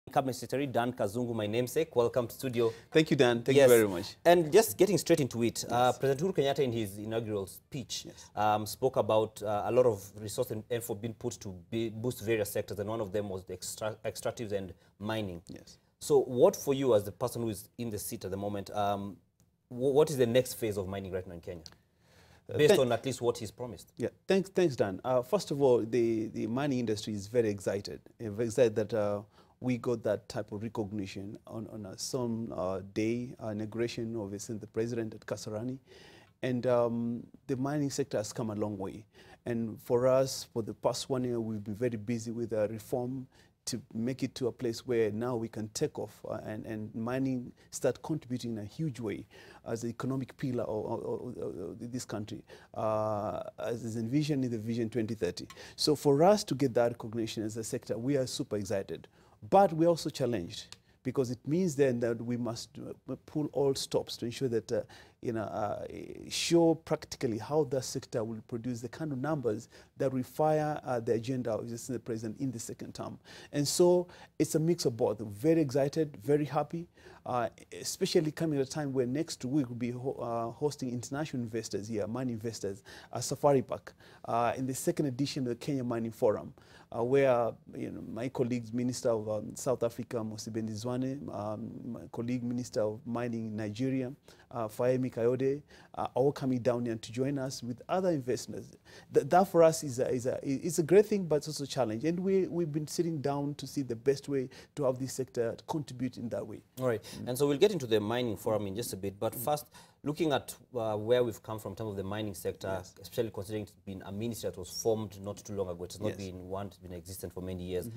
Cabinet Secretary Dan Kazungu, my namesake. Welcome to studio. Thank you, Dan. Thank you very much. And just getting straight into it, President Uhuru Kenyatta in his inaugural speech spoke about a lot of resource and effort being put to boost various sectors, and one of them was the extractives and mining. Yes. So what for you as the person who is in the seat at the moment, what is the next phase of mining right now in Kenya? Based on at least what he's promised. Yeah, thanks, Dan. First of all, the mining industry is very excited. Very excited that we got that type of recognition on a solemn day, inauguration of the president at Kasarani. And the mining sector has come a long way. And for us, for the past 1 year, we've been very busy with reform to make it to a place where now we can take off and mining start contributing in a huge way as the economic pillar of this country, as is envisioned in the Vision 2030. So for us to get that recognition as a sector, we are super excited. But we're also challenged, because it means then that we must pull all stops to ensure that, show practically how the sector will produce the kind of numbers that require the agenda of the president in the second term. And so it's a mix of both. Very excited, very happy, especially coming at a time where next week we'll be hosting international investors here, mining investors, at Safari Park, in the second edition of the Kenya Mining Forum, where my colleagues, Minister of South Africa, Mosibendi Zwane, my colleague, Minister of Mining in Nigeria, Fayemi Kayode, are all coming down here to join us with other investors. That for us is a great thing, but it's also a challenge. And we've been sitting down to see the best way to have this sector contribute in that way. All right. And so we'll get into the mining forum in just a bit. But first, looking at where we've come from in terms of the mining sector, especially considering it's been a ministry that was formed not too long ago. It's not been one, it's been existent for many years.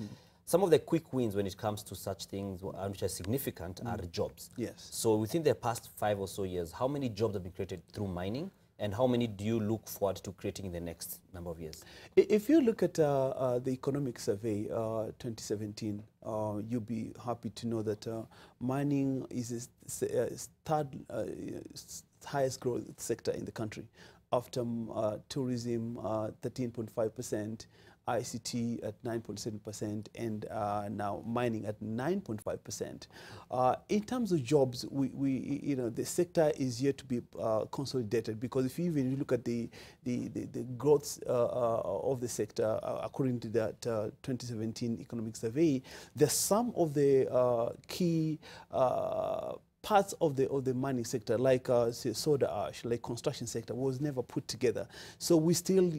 Some of the quick wins when it comes to such things, which are significant, are jobs. Yes. So within the past 5 or so years, how many jobs have been created through mining? And how many do you look forward to creating in the next number of years? If you look at the economic survey 2017, you'll be happy to know that mining is the third highest growth sector in the country, after tourism 13.5%, ICT at 9.7%, and now mining at 9.5%. In terms of jobs, the sector is yet to be consolidated, because if you even look at the growth of the sector, according to that 2017 economic survey, some of the key parts of the mining sector, like say soda ash, like construction sector, was never put together. So we still,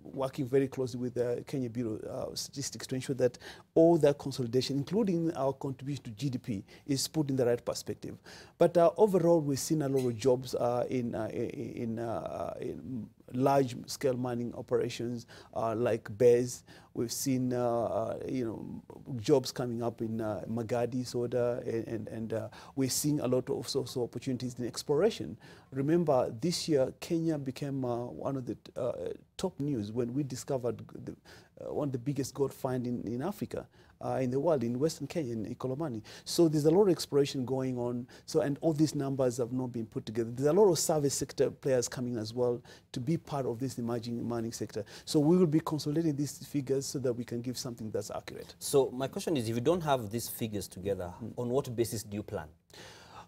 working very closely with the Kenya Bureau of Statistics to ensure that all that consolidation, including our contribution to GDP, is put in the right perspective. But overall, we've seen a lot of jobs in large-scale mining operations like BES. We've seen, jobs coming up in Magadi, Soda, and we're seeing a lot of also opportunities in exploration. Remember, this year, Kenya became one of the top news when we discovered one of the biggest gold find in Africa, in the world, in Western Kenya, in Ikolomani. So there's a lot of exploration going on. So, and all these numbers have not been put together. There's a lot of service sector players coming as well to be part of this emerging mining sector. So we will be consolidating these figures so that we can give something that's accurate. So my question is, if you don't have these figures together, on what basis do you plan?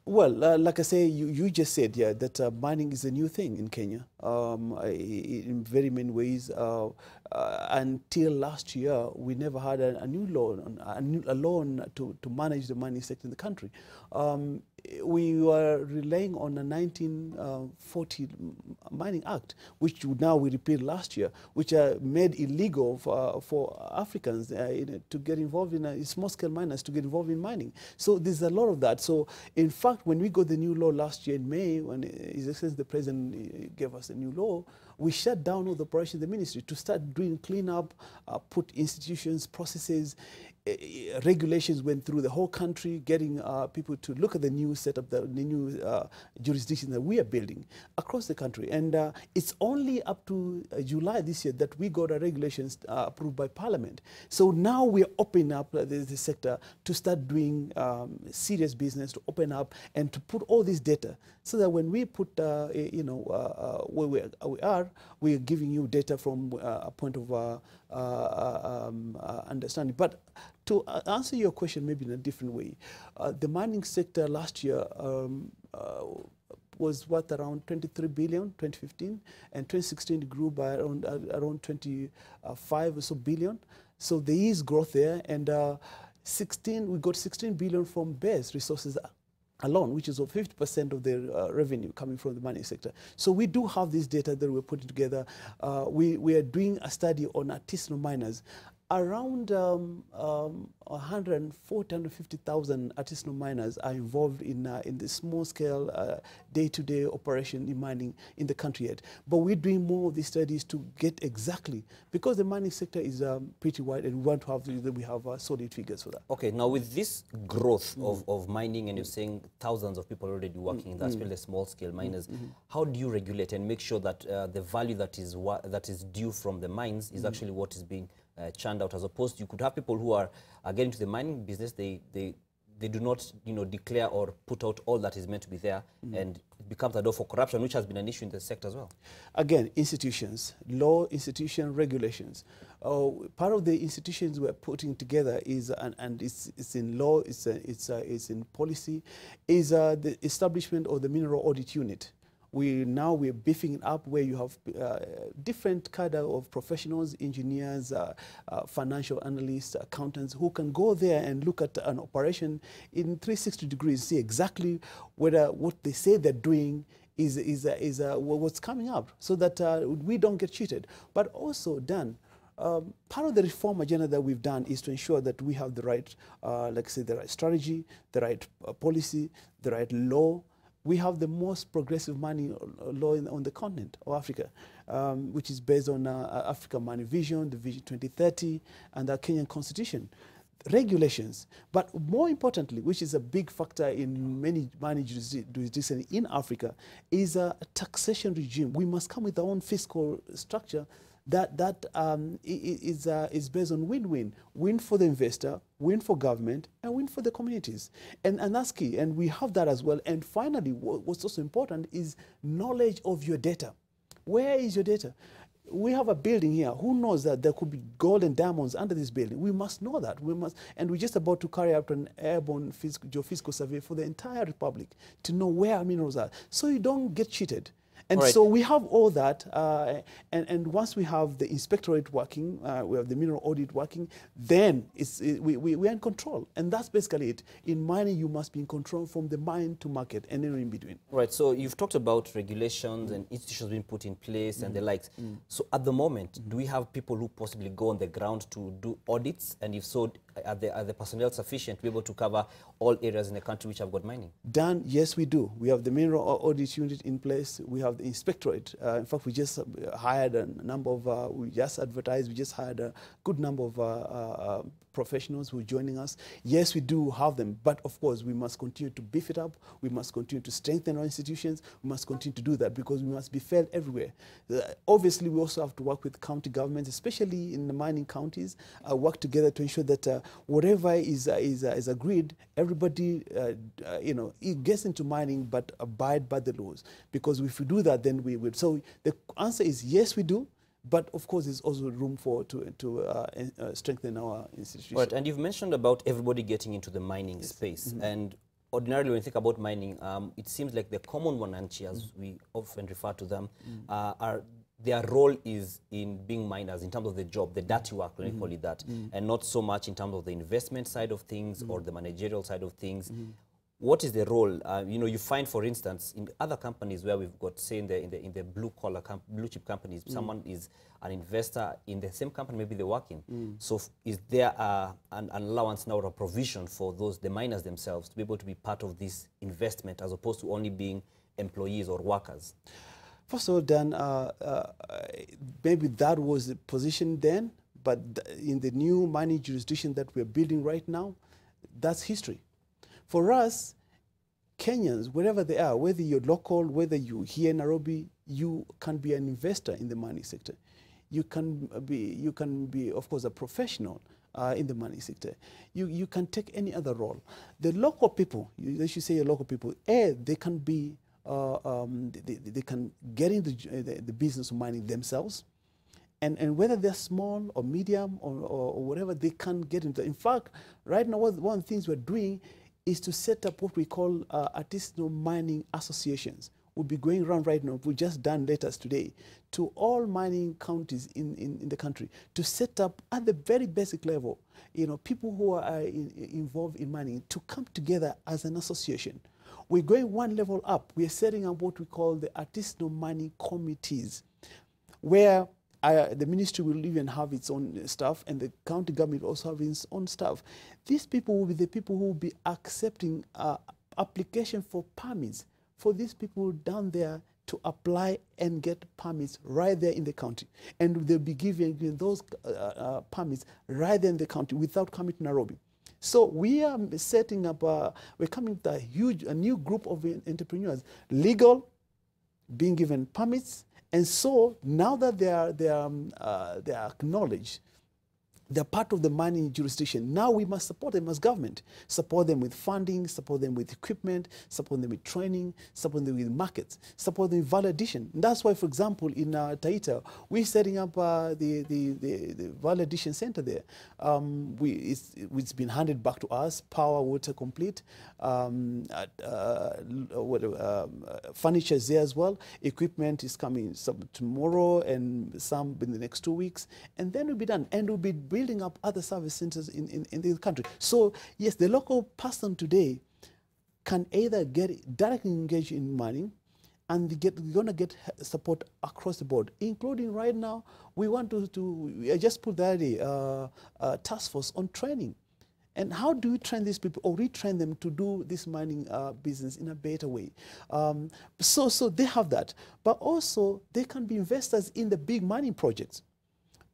Well, like I say, you just said, that mining is a new thing in Kenya in very many ways. Until last year, we never had a new law, a law to manage the mining sector in the country. We were relying on a 1940 Mining Act, which now we repealed last year, which made illegal for Africans to get involved in small-scale miners to get involved in mining. So there's a lot of that. So in fact, when we got the new law last year in May, when His Excellency the President gave us a new law, we shut down all the operations of the ministry to start doing cleanup, put institutions, processes, regulations went through the whole country, getting people to look at the new setup, the new jurisdiction that we are building across the country. And it's only up to July this year that we got our regulations approved by Parliament. So now we're opening up the sector to start doing serious business, to open up and to put all this data so that when we put, where we are, we are giving you data from a point of understanding. But To answer your question maybe in a different way, the mining sector last year was worth around 23 billion, 2015, and 2016 grew by around 25 or so billion. So there is growth there, and we got 16 billion from base resources alone, which is 50% of their revenue coming from the mining sector. So we do have this data that we're putting together. We are doing a study on artisanal miners. Around 140,000 to 150,000 artisanal miners are involved in the small-scale, day-to-day operation in mining in the country yet. But we're doing more of these studies to get exactly, because the mining sector is pretty wide, and we want to have solid figures for that. Okay, now with this growth of mining, and you're saying thousands of people already working in that, especially the small-scale miners, how do you regulate and make sure that the value that is due from the mines is actually what is being churned out, as opposed to you could have people who are getting to the mining business, they do not declare or put out all that is meant to be there, and it becomes a door for corruption, which has been an issue in the sector as well. Again, institutions, law, institution, regulations. Part of the institutions we're putting together is, and it's in law, it's in policy, is the establishment of the Mineral Audit Unit. We're beefing it up, where you have different cadre of professionals, engineers, financial analysts, accountants, who can go there and look at an operation in 360 degrees, see exactly whether what they say they're doing is what's coming up, so that we don't get cheated. But also, Dan, part of the reform agenda that we've done is to ensure that we have the right, like I say, the right strategy, the right policy, the right law. We have the most progressive mining law on the continent of Africa, which is based on Africa Mining Vision, the Vision 2030, and the Kenyan Constitution. Regulations, but more importantly, which is a big factor in many mining jurisdictions in Africa, is a taxation regime. We must come with our own fiscal structure that is based on win-win. Win for the investor, win for government, and win for the communities. And that's key, and we have that as well. And finally, what's also important is knowledge of your data. Where is your data? We have a building here. Who knows that there could be gold and diamonds under this building? We must know that. We must, and we're just about to carry out an airborne geophysical survey for the entire republic to know where our minerals are, so you don't get cheated. And so we have all that, and once we have the inspectorate working, we have the mineral audit working, then we're in control. And that's basically it. In mining, you must be in control from the mine to market and then in between. Right, so you've talked about regulations and institutions being put in place and the likes. So at the moment, do we have people who possibly go on the ground to do audits? And if so, are the personnel sufficient to be able to cover all areas in the country which have got mining? Dan, yes, we do. We have the mineral audit unit in place. We have the inspectorate. In fact, we just hired a number of, we just advertised, we just hired a good number of professionals who are joining us. Yes, we do have them, but of course, we must continue to beef it up. We must continue to strengthen our institutions. We must continue to do that, because we must be felt everywhere. Obviously, we also have to work with county governments, especially in the mining counties, work together to ensure that whatever is agreed, everybody it gets into mining, but abide by the laws. Because if we do that, then we will. So the answer is yes, we do. But of course, there's also room to strengthen our institutions. Right, and you've mentioned about everybody getting into the mining space. And ordinarily, when you think about mining, it seems like the common wananchi, as we often refer to them, their role is in being miners in terms of the job, the dirty work, let me call it that, and not so much in terms of the investment side of things or the managerial side of things. What is the role? You find, for instance, in other companies where we've got, say, in the blue-collar, blue-chip companies, someone is an investor in the same company, maybe they're working. So is there an allowance now or a provision for the miners themselves to be able to be part of this investment, as opposed to only being employees or workers? First of all, Dan, maybe that was the position then, but in the new mining jurisdiction that we're building right now, that's history. For us, Kenyans, wherever they are, whether you're local, whether you're here in Nairobi, you can be an investor in the mining sector. You can be, of course, a professional in the mining sector. You can take any other role. The local people, you should say local people, they can be, they can get into the business of mining themselves, And whether they're small or medium or whatever, they can get into. In fact, right now, one of the things we're doing is to set up what we call artisanal mining associations. We'll be going around right now. We've just done letters today to all mining counties in the country to set up at the very basic level, people who are involved in mining to come together as an association. We're going one level up. We are setting up what we call the artisanal mining committees, where the ministry will even have its own staff, and the county government will also have its own staff. These people will be the people who will be accepting application for permits for these people down there to apply and get permits right there in the county. And they'll be giving those permits right there in the county without coming to Nairobi. So we are setting up, we're coming with a new group of entrepreneurs, legal, being given permits. And so now that they are acknowledged, they're part of the mining jurisdiction. Now we must support them as government, support them with funding, support them with equipment, support them with training, support them with markets, support them with validation. And that's why, for example, in Taita, we're setting up the validation center there. It's been handed back to us, power, water complete, furniture is there as well. Equipment is coming tomorrow and some in the next 2 weeks. And then we'll be done. And we'll be building up other service centers in the country. So yes, the local person today can either get directly engaged in mining, and they're going to get support across the board, including right now, we want I just put that a task force on training. And how do we train these people or retrain them to do this mining business in a better way? So they have that. But also, they can be investors in the big mining projects.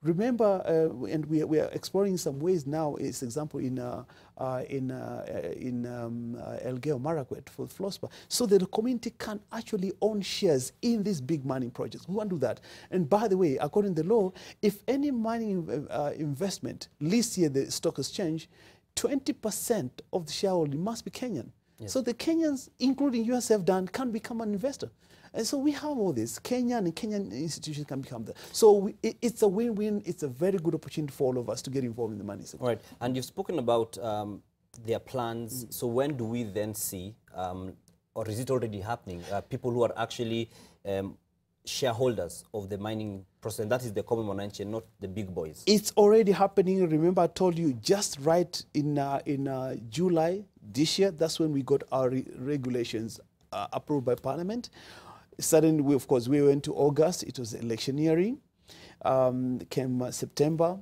Remember, and we are exploring some ways now, is example in Elgeyo Marakwet for Flospa, so that the community can actually own shares in these big mining projects. We want to do that. And by the way, according to the law, if any mining investment lists here the stock exchange, 20% of the shareholding must be Kenyan. Yes. So the Kenyans, including yourself, Dan, can become an investor. And so we have all this. Kenyan institutions can become that. So it's a win-win. It's a very good opportunity for all of us to get involved in the money sector. Right. And you've spoken about their plans. So when do we then see, or is it already happening, people who are actually shareholders of the mining process? And that is the common Mwananchi, not the big boys. It's already happening. Remember, I told you just right in July this year, that's when we got our regulations approved by Parliament. Suddenly, of course, we went to August. It was electioneering. Came September.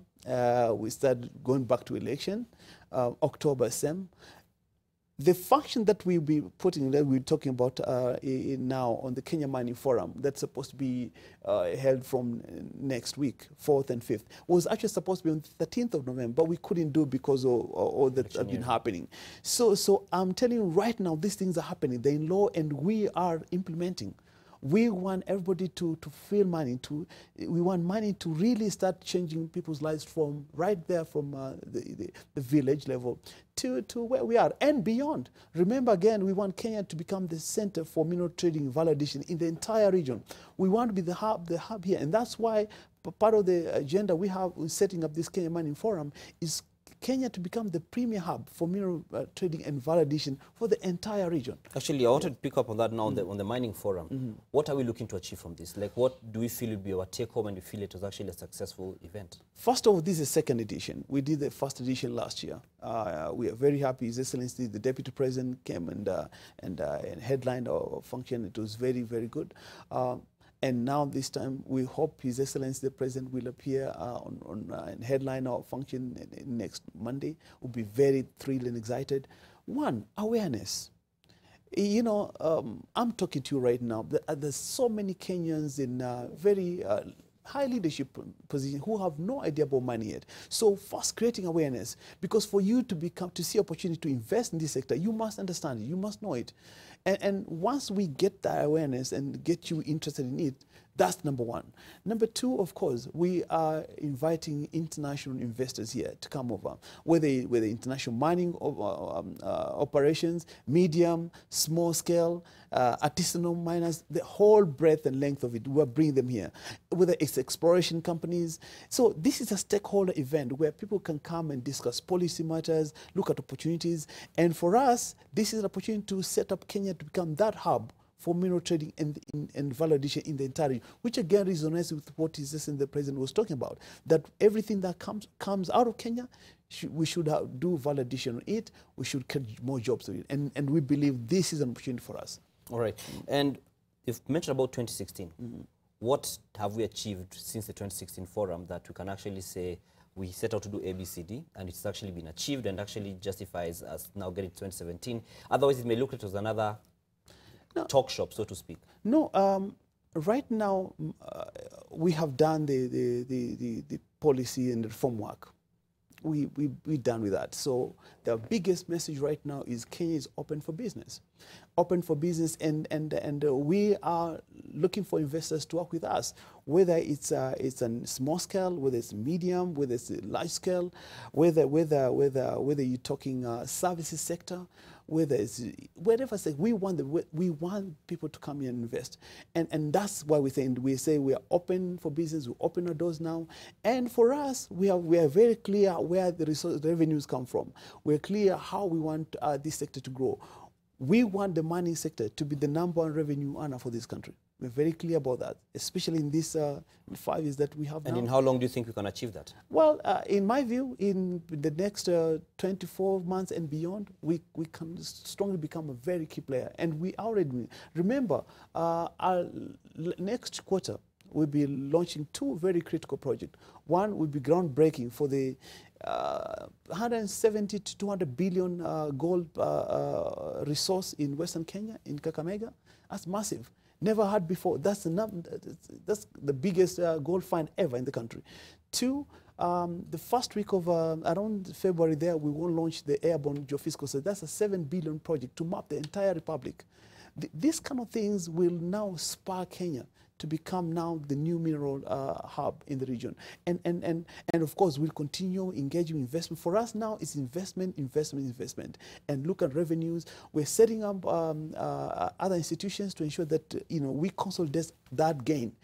We started going back to election. October, same. The function that we'll be putting, that we're talking about now on the Kenya Mining Forum, that's supposed to be held from next week, 4th and 5th, was actually supposed to be on the 13th of November, but we couldn't do because of all that have been happening. So I'm telling you right now, these things are happening. They're in law, and we are implementing. We want everybody to feel mining. We want mining to really start changing people's lives from right there, from the village level to where we are and beyond. Remember, again, we want Kenya to become the center for mineral trading and validation in the entire region. We want to be the hub here, and that's why part of the agenda we have setting up this Kenya Mining Forum is Kenya to become the premier hub for mineral trading and validation for the entire region. Actually, I wanted to pick up on that now on the mining forum. What are we looking to achieve from this? Like, what do we feel will be our take home, and we feel it was actually a successful event? First of all, this is the second edition. We did the first edition last year. We are very happy. His Excellency, the Deputy President, came and headlined our function. It was very, very good. And now this time, we hope His Excellency the President will appear on headline our function next Monday. We'll be very thrilled and excited. One, awareness. You know, I'm talking to you right now. There's so many Kenyans in very high leadership position who have no idea about money yet. So first, creating awareness, because for you to see opportunity to invest in this sector, you must understand it, you must know it. And once we get that awareness and get you interested in it, That's number one. Number two, of course, we are inviting international investors here to come over, whether international mining operations, medium, small scale, artisanal miners, the whole breadth and length of it, we're bringing them here, whether it's exploration companies. So this is a stakeholder event where people can come and discuss policy matters, look at opportunities. And for us, this is an opportunity to set up Kenya to become that hub for mineral trading and value addition in the entire region, which again resonates with what the president was talking about, that everything that comes out of Kenya, we should do value addition on it, we should create more jobs on it, and we believe this is an opportunity for us. All right, and you've mentioned about 2016. What have we achieved since the 2016 forum that we can actually say we set out to do ABCD, and it's actually been achieved and actually justifies us now getting 2017? Otherwise, it may look like it was another talk shop, so to speak. No, right now we have done the policy and the reform work. We're done with that. So the biggest message right now is Kenya is open for business. Open for business, and we are looking for investors to work with us, whether it's a small scale, whether it's medium, whether it's a large scale, whether you're talking services sector, whether it's whatever sector. We want people to come here and invest, and that's why we say we are open for business. We open our doors now, and for us, we are very clear where the revenues come from. We're clear how we want this sector to grow. We want the mining sector to be the #1 revenue earner for this country. We're very clear about that, especially in these 5 years that we have now. And in how long do you think we can achieve that? Well, in my view, in the next 24 months and beyond, we can strongly become a very key player. And we already, remember, our next quarter, we'll be launching 2 very critical projects. One will be groundbreaking for the 170 to 200 billion gold resource in Western Kenya, in Kakamega. That's massive. Never had before. That's the biggest gold find ever in the country. 2, the first week of around February there, we will launch the airborne geophysical. So that's a 7 billion project to map the entire republic. These kind of things will now spark Kenya to become now the new mineral hub in the region. And of course, we'll continue engaging investment. For us now, it's investment. And look at revenues. We're setting up other institutions to ensure that we consolidate that gain.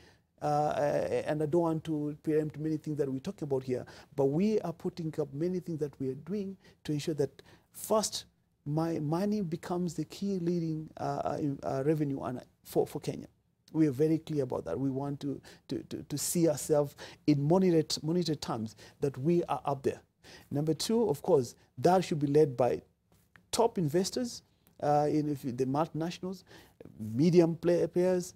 And I don't want to preempt many things that we're talking about here, but we are putting up many things that we are doing to ensure that first, mining becomes the key leading revenue earner for Kenya. We are very clear about that. We want to see ourselves in monetary terms that we are up there. Number 2, of course, that should be led by top investors, the multinationals, medium players,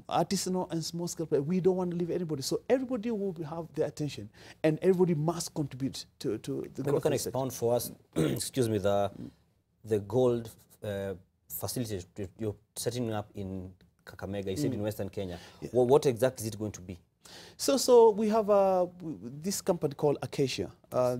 artisanal and small scale players. We don't want to leave anybody. So everybody will have their attention, and everybody must contribute to the growth. Maybe you can expound for us, excuse me, the gold facilities you're setting up in Kakamega, you said in Western Kenya. Yeah. Well, what exactly is it going to be? So we have this company called Acacia.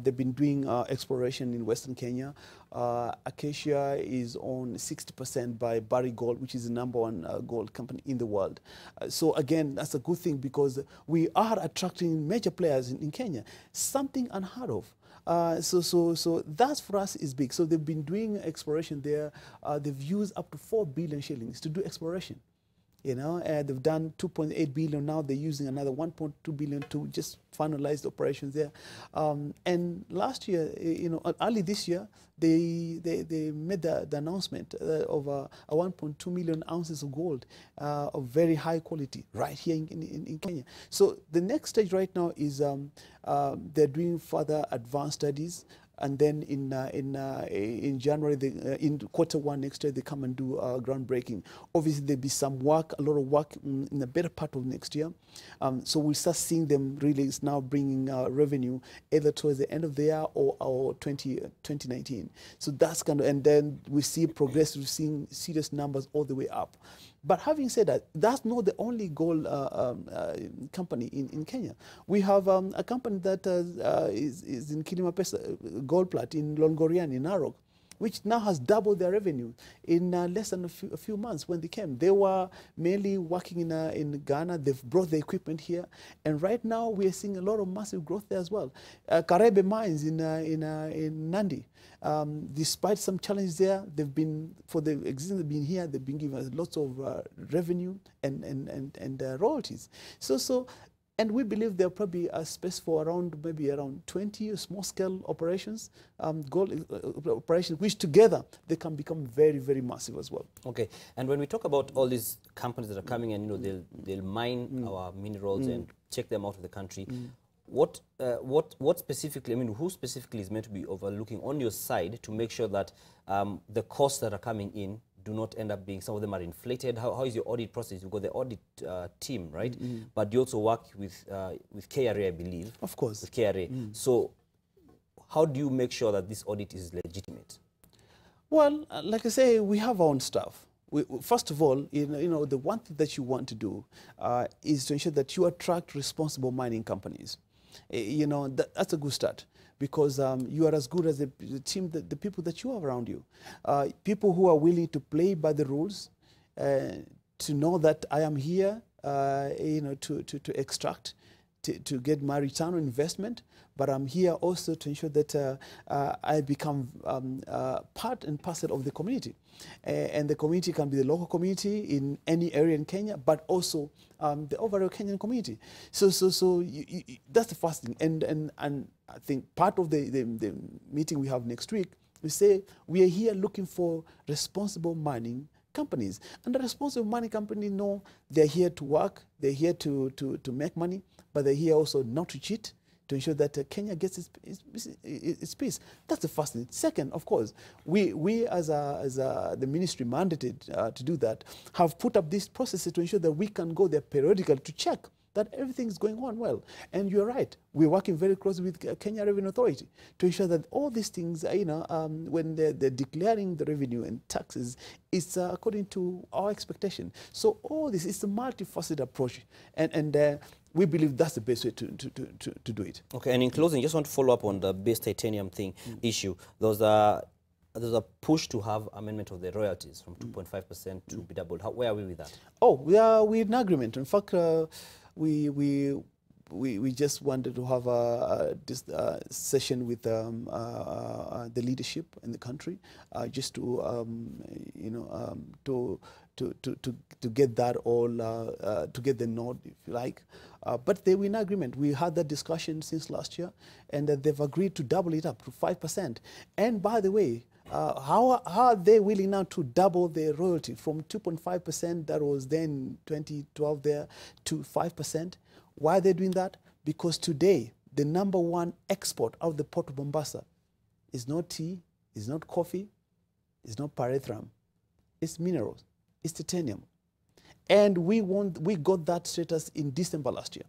They've been doing exploration in Western Kenya. Acacia is owned 60% by Barrick Gold, which is the #1 gold company in the world. So again, that's a good thing because we are attracting major players in Kenya, something unheard of. So that for us is big. So they've been doing exploration there. They've used up to 4 billion shillings to do exploration. They've done 2.8 billion now. They're using another 1.2 billion to just finalize the operations there. And last year, early this year, they made the announcement of 1.2 million ounces of gold of very high quality right here in Kenya. So the next stage right now is they're doing further advanced studies. And then in January, in Q1 next year, they come and do groundbreaking. Obviously, there'll be some work, a lot of work in the better part of next year. So we'll start seeing them really is now bringing revenue either towards the end of the year or 2019. So that's and then we see progress, we're seeing serious numbers all the way up. But having said that, that's not the only gold company in Kenya. We have a company that is in Kilima Pesa, Gold Plat in Longorian in Narok. which now has doubled their revenue in less than a few months when they came. They were mainly working in Ghana. They've brought the equipment here. And right now, we are seeing a lot of massive growth there as well. Karebe Mines in Nandi, despite some challenges there, they've been, for the existence they've been here, they've been giving us lots of revenue and royalties. And we believe there'll probably be a space for maybe around 20 small-scale operations, gold operations, which together they can become very, very massive as well. Okay, and when we talk about all these companies that are coming and they'll mine our minerals and check them out of the country, what specifically? I mean, who specifically is meant to be overlooking on your side to make sure that the costs that are coming in do not end up being, some of them are inflated? How is your audit process? You've got the audit team, right? But you also work with KRA, I believe. Of course. With KRA. So how do you make sure that this audit is legitimate? Well, like I say, we have our own staff. First of all, the one thing that you want to do is to ensure that you attract responsible mining companies. That's a good start, because you are as good as the team, the people that you have around you. People who are willing to play by the rules, to know that I am here, to extract, to get my return on investment, but I'm here also to ensure that I become part and parcel of the community. And the community can be the local community in any area in Kenya, but also the overall Kenyan community. So that's the first thing. And I think part of the meeting we have next week, we say we are here looking for responsible mining companies. And the responsible mining companies know they're here to work, they're here to make money, but they're here also not to cheat, to ensure that Kenya gets its piece. That's the first thing. Second, of course, we as the ministry mandated to do that, have put up these processes to ensure that we can go there periodically to check that everything is going on well. And you're right, we're working very closely with Kenya Revenue Authority to ensure that all these things, when they're declaring the revenue and taxes, it's according to our expectation. So all this is a multifaceted approach, and we believe that's the best way to do it. Okay, and in closing, just want to follow up on the base titanium thing issue. There's a push to have amendment of the royalties from 2.5% to be doubled. Where are we with that? Oh, we're in agreement. In fact, we just wanted to have this session with the leadership in the country, just to get that all to get the nod, if you like. But they were in agreement. We had that discussion since last year, and they've agreed to double it up to 5%. And by the way, how are they willing now to double their royalty from 2.5% that was then 2012 there to 5%? Why are they doing that? Because today, the #1 export out of the port of Mombasa is not tea, is not coffee, is not pyrethrum, it's minerals, it's titanium. And we got that status in December last year.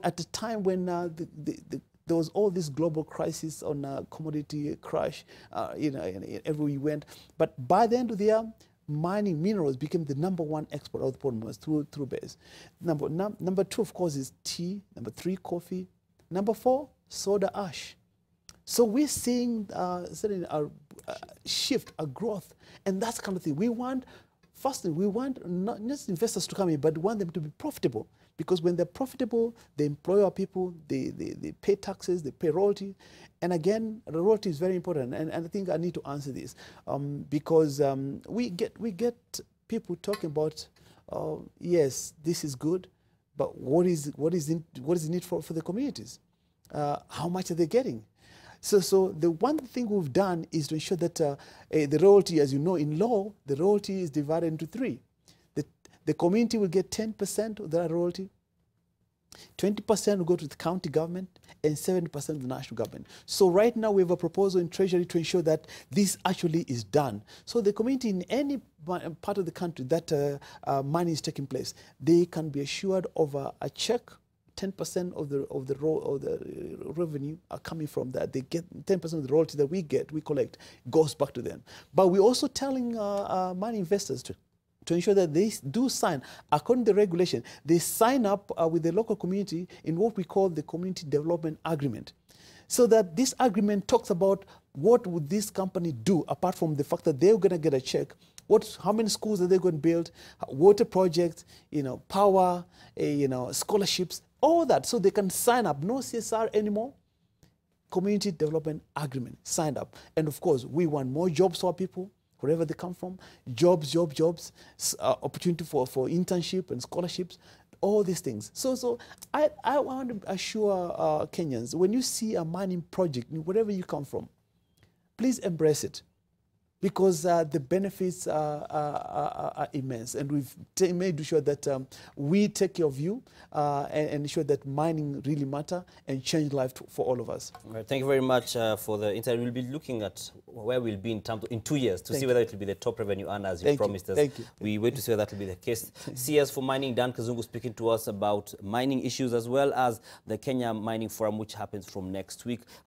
At the time when there was all this global crisis on commodity crash, everywhere we went. But by the end of the year, mining minerals became the #1 export of the port of Mombasa through base. Number 2, of course, is tea. Number 3, coffee. Number 4, soda ash. So we're seeing certainly a shift, a growth, and that's the kind of thing we want. First thing, we want not just investors to come in, but we want them to be profitable. Because when they're profitable, they employ our people, they pay taxes, they pay royalty. And again, the royalty is very important. And I think I need to answer this because we get people talking about, yes, this is good, but what is it need for the communities? How much are they getting? So the one thing we've done is to ensure that the royalty, as you know, in law, the royalty is divided into 3. The community will get 10% of that royalty, 20% will go to the county government, and 70% to the national government. So right now we have a proposal in Treasury to ensure that this actually is done. So the community in any part of the country that money is taking place, they can be assured of a check. 10% of the revenue are coming from that. They get 10% of the royalty that we collect, goes back to them. But we're also telling money investors to ensure that they do sign, according to the regulation, they sign up with the local community in what we call the Community Development Agreement. So that this agreement talks about what would this company do apart from the fact that they're going to get a check? How many schools are they going to build? Water projects, power, scholarships, all that, so they can sign up. No CSR anymore. Community development agreement, signed up. And of course, we want more jobs for our people, wherever they come from. Jobs, opportunity for internship and scholarships, all these things. So I want to assure Kenyans, when you see a mining project, wherever you come from, please embrace it, because the benefits are immense. And we've made sure that we take care of you and ensure that mining really matter and change life for all of us. All right, thank you very much for the interview. We'll be looking at where we'll be in 2 years to see whether it will be the top revenue earner as you promised us. Thank you. We wait to see whether that will be the case. CS for Mining, Dan Kazungu, speaking to us about mining issues as well as the Kenya Mining Forum, which happens from next week.